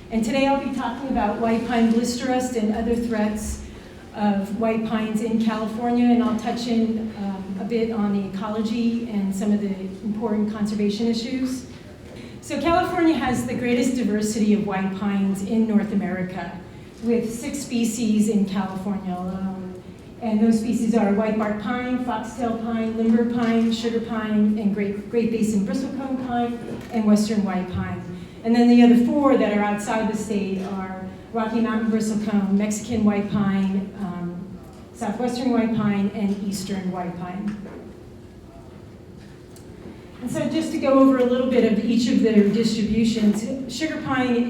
And today I'll be talking about white pine blister rust and other threats of white pines in California, and I'll touch in a bit on the ecology and some of the important conservation issues. So California has the greatest diversity of white pines in North America, with 6 species in California alone. And those species are white bark pine, foxtail pine, limber pine, sugar pine, and Great Basin bristlecone pine, and western white pine. And then the other 4 that are outside the state are Rocky Mountain bristlecone, Mexican white pine, southwestern white pine, and eastern white pine. And so just to go over a little bit of each of their distributions, sugar pine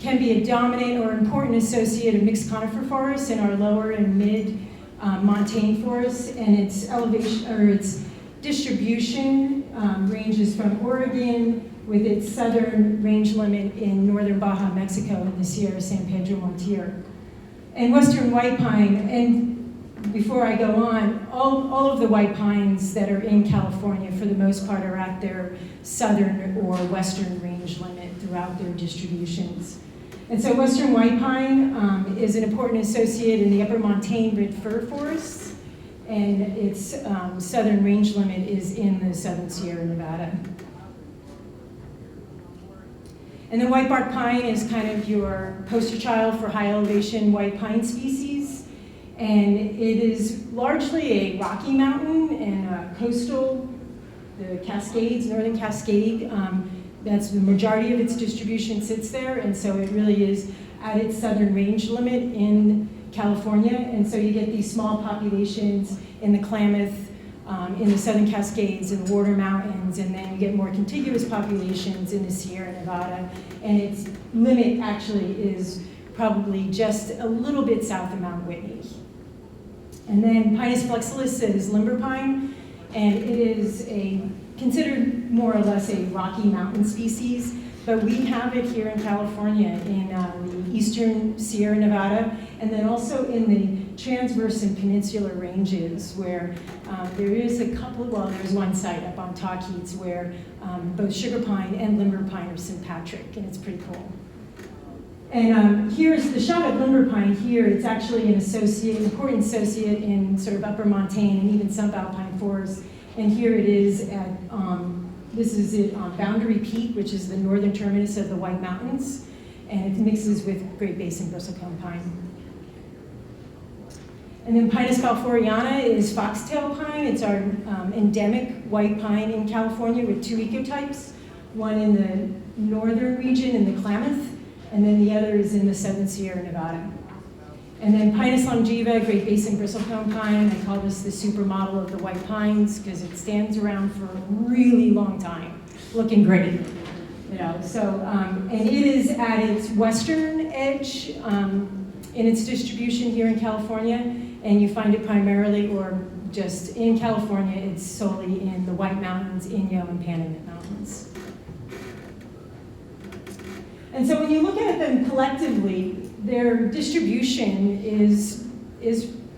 can be a dominant or important associate of mixed conifer forests in our lower and mid montane forests, and its elevation or its distribution ranges from Oregon with its southern range limit in northern Baja, Mexico, in the Sierra San Pedro Montier. And western white pine, and before I go on, all of the white pines that are in California, for the most part, are at their southern or western range limit throughout their distributions. And so western white pine is an important associate in the upper montane red fir forests, and its southern range limit is in the southern Sierra Nevada. And the white bark pine is kind of your poster child for high elevation white pine species. And it is largely a Rocky Mountain and coastal, the Cascades, Northern Cascade. That's the majority of its distribution sits there. And so it really is at its southern range limit in California. And so you get these small populations in the Klamath, in the Southern Cascades and the Warder Mountains, and then you get more contiguous populations in the Sierra Nevada. And its limit actually is probably just a little bit south of Mount Whitney. And then Pinus flexilis is limber pine, and it is considered more or less a Rocky Mountain species, but we have it here in California in the eastern Sierra Nevada, and then also in the transverse and peninsular ranges where there is a couple, well, there's one site up on Tahquitz where both sugar pine and limber pine are sympatric, and it's pretty cool. And here's the shot of limber pine here. It's actually an important associate in sort of upper montane and even subalpine forests. And here it is at, this is it on Boundary Peak, which is the northern terminus of the White Mountains, and it mixes with Great Basin bristlecone pine. And then Pinus balfouriana is foxtail pine. It's our endemic white pine in California with 2 ecotypes, one in the northern region in the Klamath, and then the other is in the southern Sierra Nevada. And then Pinus longiva, Great Basin bristlecone pine. I call this the supermodel of the white pines because it stands around for a really long time, looking great. You know, so, and it is at its western edge in its distribution here in California, and you find it primarily, or just in California, it's solely in the White Mountains, Inyo, and Panamint Mountains. And so when you look at them collectively, their distribution is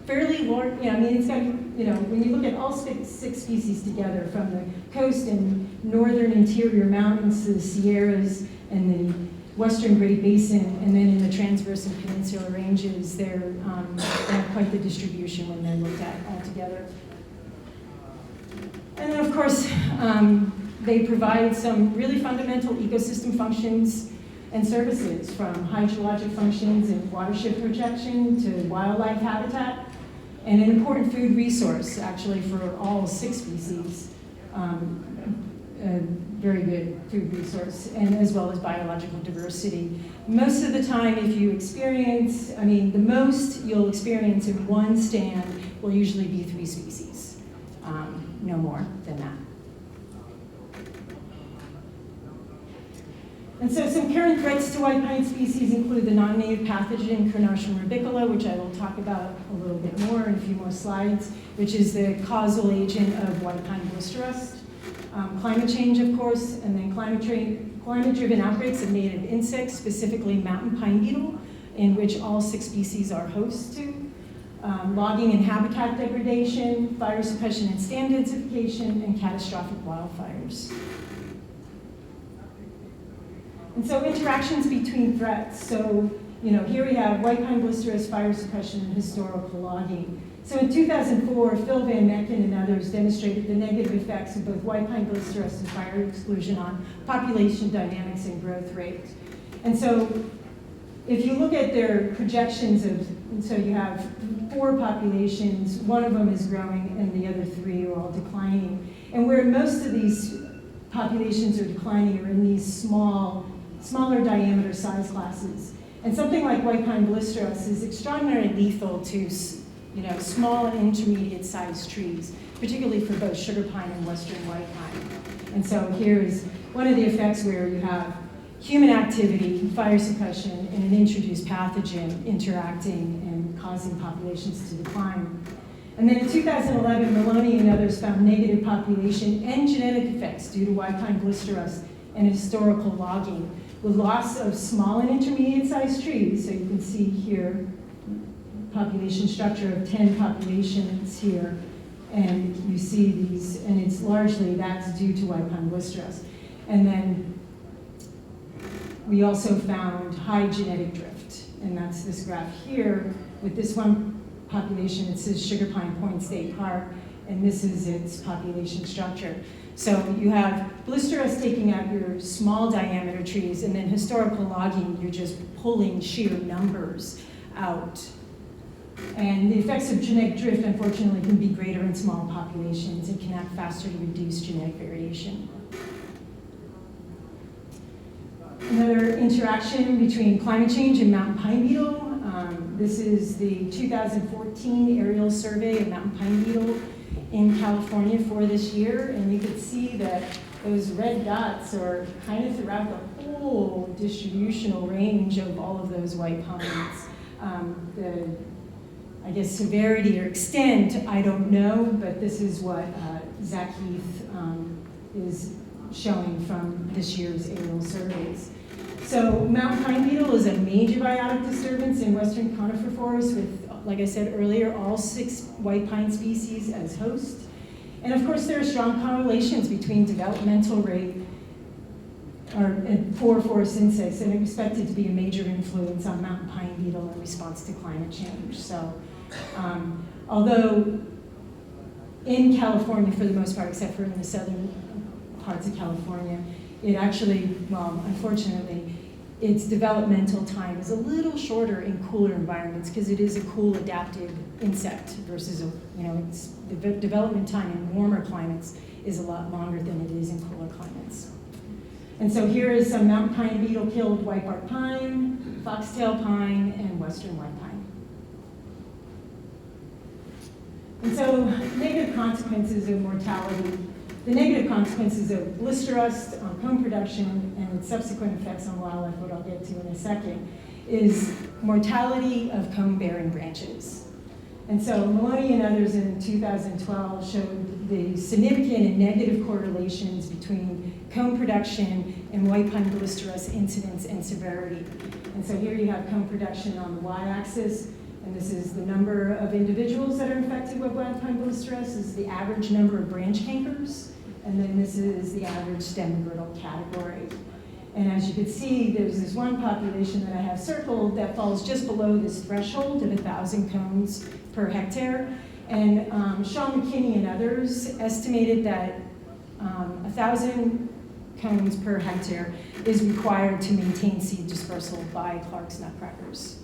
fairly large. You know, I mean, it's got, you know, when you look at all 6 species together, from the coast and northern interior mountains to the Sierras and the western Great Basin, and then in the transverse and peninsular ranges, they have quite the distribution when they're looked at all together. And then, of course, they provide some really fundamental ecosystem functions and services, from hydrologic functions and watershed protection to wildlife habitat, and an important food resource, actually, for all 6 species. A very good food resource, and as well as biological diversity. Most of the time, if you experience, I mean, the most you'll experience in one stand will usually be 3 species, no more than that. And so some current threats to white pine species include the non-native pathogen Carnartium rubicola, which I will talk about a little bit more in a few more slides, which is the causal agent of white pine blister rust. Climate change, of course, and then climate-driven outbreaks of native insects, specifically mountain pine beetle, in which all 6 species are hosts to. Logging and habitat degradation, fire suppression and stand densification, and catastrophic wildfires. And so interactions between threats. So, here we have white pine blisterus, fire suppression, and historical logging. So in 2004, Phil Van Mecken and others demonstrated the negative effects of both white pine blisterus and fire exclusion on population dynamics and growth rate. And so if you look at their projections so you have 4 populations, one of them is growing and the other 3 are all declining. And where most of these populations are declining are in these smaller diameter size classes. And something like white pine blisterus is extraordinarily lethal to small and intermediate sized trees, particularly for both sugar pine and western white pine. And so here is one of the effects where you have human activity, fire suppression, and an introduced pathogen interacting and causing populations to decline. And then in 2011, Maloney and others found negative population and genetic effects due to white pine blisterus and historical logging, with loss of small and intermediate sized trees. So you can see here, population structure of 10 populations here, and you see these, and it's largely that's due to white pine blisterus. And then we also found high genetic drift, and that's this graph here with this one population. It says Sugar Pine Point State Park, and this is its population structure. So you have blisterus taking out your small diameter trees, and then historical logging, you're just pulling sheer numbers out. And the effects of genetic drift, unfortunately, can be greater in small populations and can act faster to reduce genetic variation. Another interaction between climate change and mountain pine beetle. This is the 2014 aerial survey of mountain pine beetle in California for this year, and you could see that those red dots are kind of throughout the whole distributional range of all of those white pines. I guess severity or extent, I don't know, but this is what Zach Heath is showing from this year's aerial surveys. So mountain pine beetle is a major biotic disturbance in western conifer forests with, like I said earlier, all 6 white pine species as host. And of course, there are strong correlations between developmental rate for forest insects, and are expected to be a major influence on mountain pine beetle in response to climate change. So, although in California, for the most part, except for in the southern parts of California, it actually, well, unfortunately, its developmental time is a little shorter in cooler environments because it is a cool adaptive insect versus, its development time in warmer climates is a lot longer than it is in cooler climates. And so here is some mountain pine beetle killed white bark pine, foxtail pine, and western white pine. And so negative consequences of mortality. The negative consequences of blister rust on cone production and its subsequent effects on wildlife, what I'll get to in a second, is mortality of cone-bearing branches. And so Maloney and others in 2012 showed the significant and negative correlations between cone production and white pine blisterus incidence and severity. And so here you have cone production on the y-axis, and this is the number of individuals that are infected with white pine blisterus. This is the average number of branch cankers, and then this is the average stem and brittle category. And as you can see, there's this one population that I have circled that falls just below this threshold of 1,000 cones per hectare. And Sean McKinney and others estimated that 1,000 cones per hectare is required to maintain seed dispersal by Clark's nutcrackers.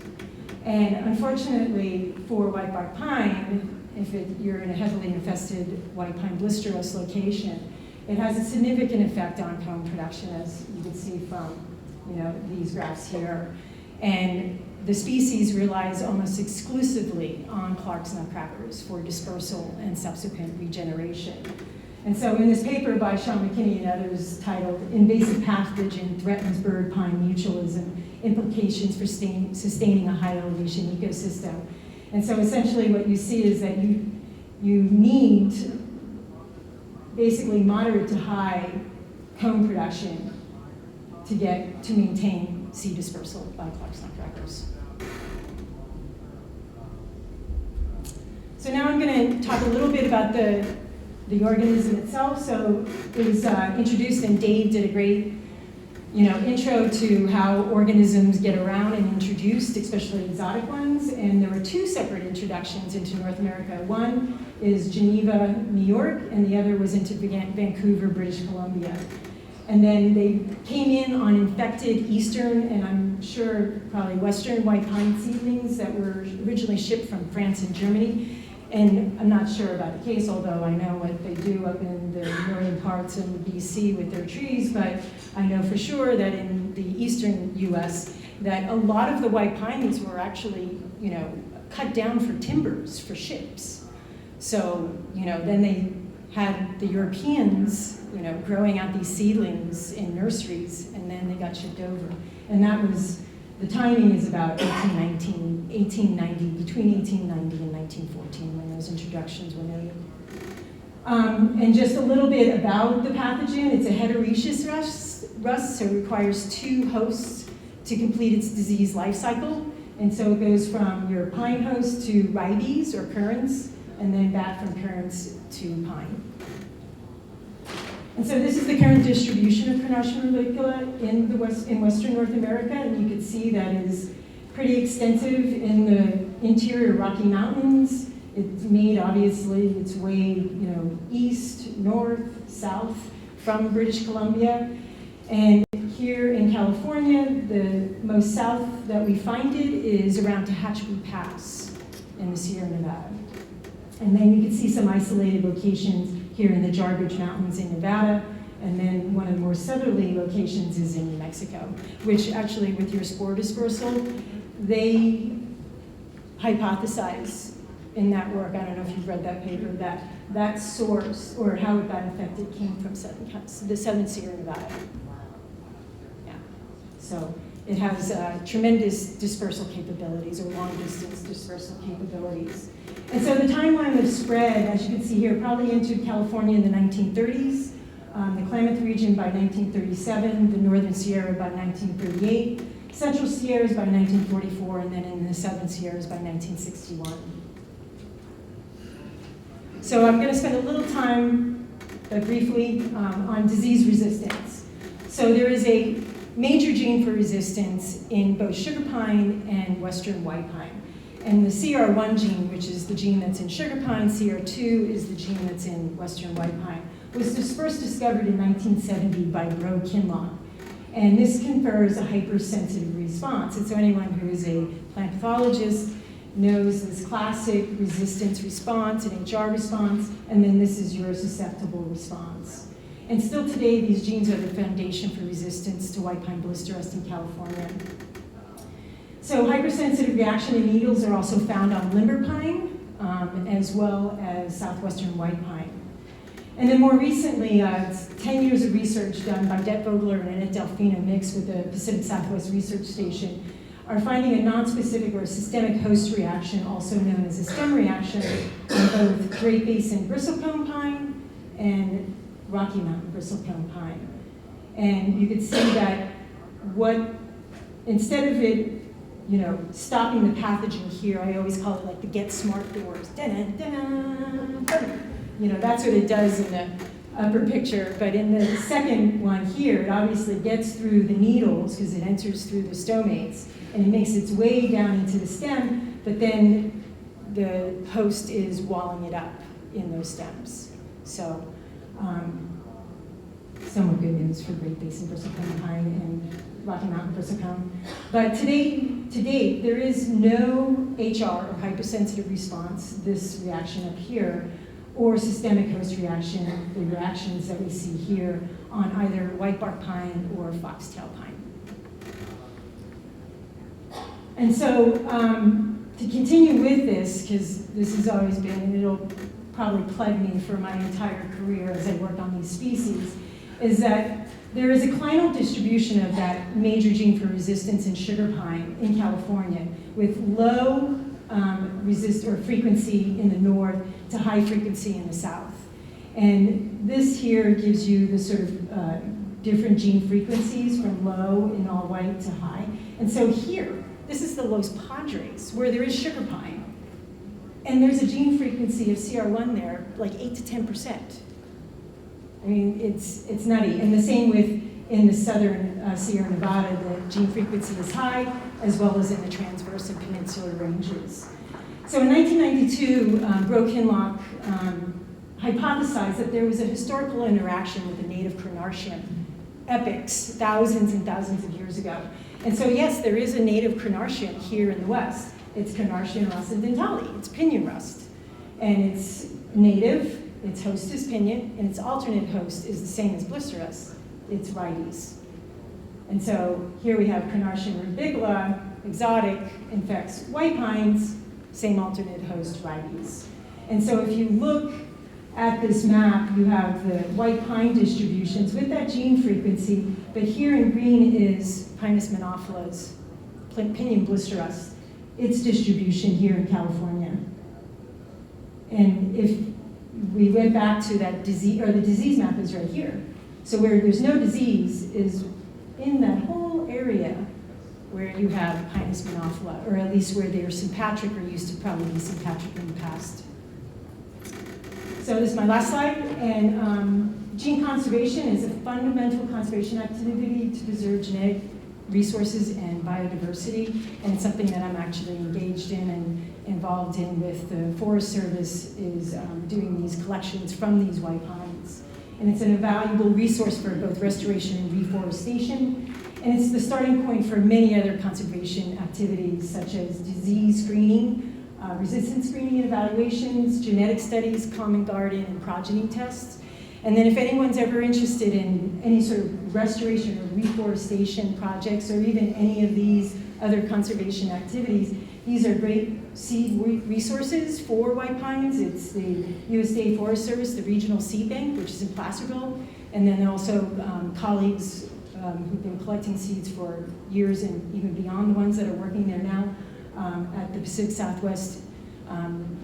And unfortunately, for white bark pine, if you're in a heavily infested white pine blisterus location, it has a significant effect on cone production, as you can see from these graphs here. And the species relies almost exclusively on Clark's nutcrackers for dispersal and subsequent regeneration. And so in this paper by Sean McKinney and others titled Invasive Pathogen Threatens Bird Pine Mutualism, Implications for Sustaining a High Elevation Ecosystem. And so essentially what you see is that you need basically moderate to high cone production to maintain seed dispersal by Clark's nutcrackers. So now I'm going to talk a little bit about the organism itself. So it was introduced, and Dave did a great intro to how organisms get around and introduced, especially exotic ones. And there were two separate introductions into North America. One is Geneva, New York, and the other was into Vancouver, British Columbia. And then they came in on infected eastern, and I'm sure probably western white pine seedlings that were originally shipped from France and Germany. And I'm not sure about the case, although I know what they do up in the northern parts in BC with their trees, but I know for sure that in the eastern US, that a lot of the white pines were actually, cut down for timbers for ships. So, then they had the Europeans, growing out these seedlings in nurseries, and then they got shipped over. And that was, the timing is about 1890, between 1890 and 1914 when those introductions were made. And just a little bit about the pathogen. It's a heteroecious rust, so it requires two hosts to complete its disease life cycle. And so it goes from your pine host to ribes or currants, and then back from currants to pine. And so this is the current distribution of Carnation rubicula in Western North America, and you can see that it is pretty extensive in the interior Rocky Mountains. It's made, obviously, its way, east, north, south from British Columbia. And here in California, the most south that we find it is around Tehachapi Pass in the Sierra Nevada. And then you can see some isolated locations here in the Jarbidge Mountains in Nevada, and then one of the more southerly locations is in New Mexico, which actually with your spore dispersal, they hypothesize in that work, I don't know if you've read that paper, that that source, or how it got infected, came from the southern Sierra Nevada. Yeah, so it has tremendous dispersal capabilities, or long distance dispersal capabilities. And so the timeline of spread, as you can see here, probably entered California in the 1930s, the Klamath region by 1937, the Northern Sierra by 1938, Central Sierras by 1944, and then in the Southern Sierras by 1961. So I'm going to spend a little time, briefly, on disease resistance. So there is a major gene for resistance in both sugar pine and western white pine. And the CR1 gene, which is the gene that's in sugar pine, CR2 is the gene that's in western white pine, was first discovered in 1970 by Bro Kinloch. And this confers a hypersensitive response. And so anyone who is a plant pathologist knows this classic resistance response, an HR response, and then this is your susceptible response. And still today, these genes are the foundation for resistance to white pine blister rust in California. So hypersensitive reaction in needles are also found on limber pine, as well as southwestern white pine. And then more recently, 10 years of research done by Det Vogler and Annette Delfino mixed with the Pacific Southwest Research Station are finding a non-specific or systemic host reaction, also known as a stem reaction, in both Great Basin bristlecone pine and Rocky Mountain bristlecone pine. And you can see that instead of it stopping the pathogen here, I always call it like the get smart doors. That's what it does in the upper picture, but in the second one here, it obviously gets through the needles because it enters through the stomates, and it makes its way down into the stem, but then the host is walling it up in those stems. So, somewhat good news for Great Basin bristlecone pine and Rocky Mountain bristlecone. But to date, there is no HR or hypersensitive response, this reaction up here, or systemic host reaction, the reactions that we see here on either white bark pine or foxtail pine. And so to continue with this, because this has always been, and it'll probably plague me for my entire career as I work on these species, is that there is a clinal distribution of that major gene for resistance in sugar pine in California, with low frequency in the north to high frequency in the south. And this here gives you the sort of different gene frequencies from low in all white to high. And so here, this is the Los Padres, where there is sugar pine. And there's a gene frequency of CR1 there, like 8 to 10%. I mean, it's nutty. And the same with in the southern Sierra Nevada, the gene frequency is high, as well as in the transverse and peninsular ranges. So in 1992, Broke-Hinlock hypothesized that there was a historical interaction with the native Carnarchian epochs, thousands and thousands of years ago. And so yes, there is a native Carnarchian here in the West. It's Carnarchian ruscendentale, it's pinion rust. And it's native, its host is pinion, and its alternate host is the same as blister rust, it's Rides. And so here we have Carnarchian rubigula, exotic, infects white pines, same alternate host, Rides. And so if you look at this map, you have the white pine distributions with that gene frequency, but here in green is Pinus monophyla's pinion blister rust, its distribution here in California. And if we went back to that disease, or the disease map is right here. So where there's no disease is in that whole area where you have Pinus monophyla, or at least where they are sympatric or used to probably be sympatric in the past. So this is my last slide, and gene conservation is a fundamental conservation activity to preserve genetic resources and biodiversity, and it's something that I'm actually engaged in and involved in with the Forest Service, is doing these collections from these white pines. And it's an invaluable resource for both restoration and reforestation, and it's the starting point for many other conservation activities such as disease screening, resistance screening and evaluations, genetic studies, common garden, and progeny tests. And then if anyone's ever interested in any sort of restoration or reforestation projects, or even any of these other conservation activities, these are great seed resources for white pines. It's the USDA Forest Service, the Regional Seed Bank, which is in Placerville, and then also colleagues who've been collecting seeds for years and even beyond the ones that are working there now at the Pacific Southwest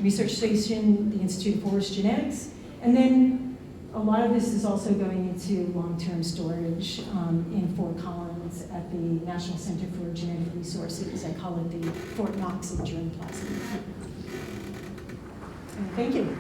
Research Station, the Institute of Forest Genetics. And then a lot of this is also going into long-term storage in Fort Collins at the National Center for Genetic Resources. I call it the Fort Knox of germplasm. Thank you.